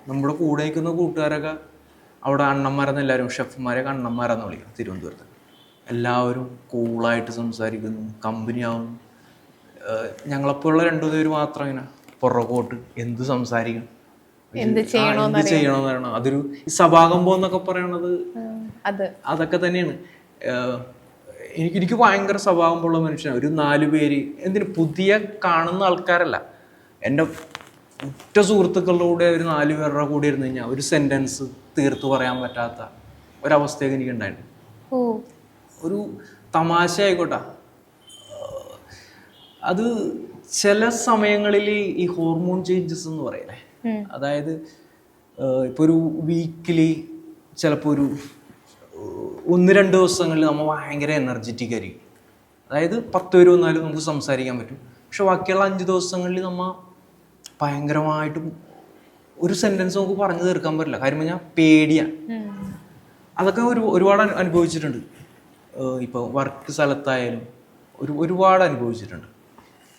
നമ്മുടെ കൂടെ നിൽക്കുന്ന കൂട്ടുകാരൊക്കെ അവിടെ അണ്ണന്മാരെന്ന് എല്ലാവരും ഷെഫ്മാരെയൊക്കെ അണ്ണന്മാരെന്ന് വിളിക്കും തിരുവനന്തപുരത്ത്. എല്ലാവരും കൂളായിട്ട് സംസാരിക്കുന്നു, കമ്പനിയാവുന്നു. ഞങ്ങളെപ്പോലുള്ള 2 പേര് മാത്രം ഇങ്ങനെ പുറകോട്ട് എന്ത് സംസാരിക്കണം, എന്ത് ചെയ്യണമെന്ന് പറയണം. അതൊരു സഭാകമ്പം എന്നൊക്കെ പറയണത് അതൊക്കെ തന്നെയാണ്. എനിക്ക് ഭയങ്കര സ്വഭാവമുള്ള മനുഷ്യനാണ്. ഒരു 4 പേര് എന്തിനു പുതിയ കാണുന്ന ആൾക്കാരല്ല, എൻ്റെ ഉറ്റ സുഹൃത്തുക്കളുടെ കൂടെ ഒരു 4 പേരുടെ കൂടെ ഇരുന്ന് കഴിഞ്ഞാൽ ഒരു സെൻറ്റൻസ് തീർത്ത് പറയാൻ പറ്റാത്ത ഒരവസ്ഥയൊക്കെ എനിക്ക് ഉണ്ടായിരുന്നു. ഒരു തമാശ ആയിക്കോട്ടെ, അത് ചില സമയങ്ങളിൽ ഈ ഹോർമോൺ ചേഞ്ചസ് എന്ന് പറയല്ലേ, അതായത് ഇപ്പോൾ ഒരു വീക്കിലി ചിലപ്പോൾ ഒരു 1-2 ദിവസങ്ങളിൽ നമ്മൾ ഭയങ്കര എനർജറ്റിക് ആയിരിക്കും. അതായത് 10 പേര് വന്നാലും നമുക്ക് സംസാരിക്കാൻ പറ്റും. പക്ഷെ ബാക്കിയുള്ള 5 ദിവസങ്ങളിൽ നമ്മൾ ഭയങ്കരമായിട്ടും ഒരു സെൻറ്റൻസ് നമുക്ക് പറഞ്ഞു തീർക്കാൻ പറ്റില്ല. കാര്യം പറഞ്ഞാൽ പേടിയാണ്. അതൊക്കെ ഒരുപാട് അനുഭവിച്ചിട്ടുണ്ട്. ഇപ്പോൾ വർക്ക് സ്ഥലത്തായാലും ഒരുപാട് അനുഭവിച്ചിട്ടുണ്ട്.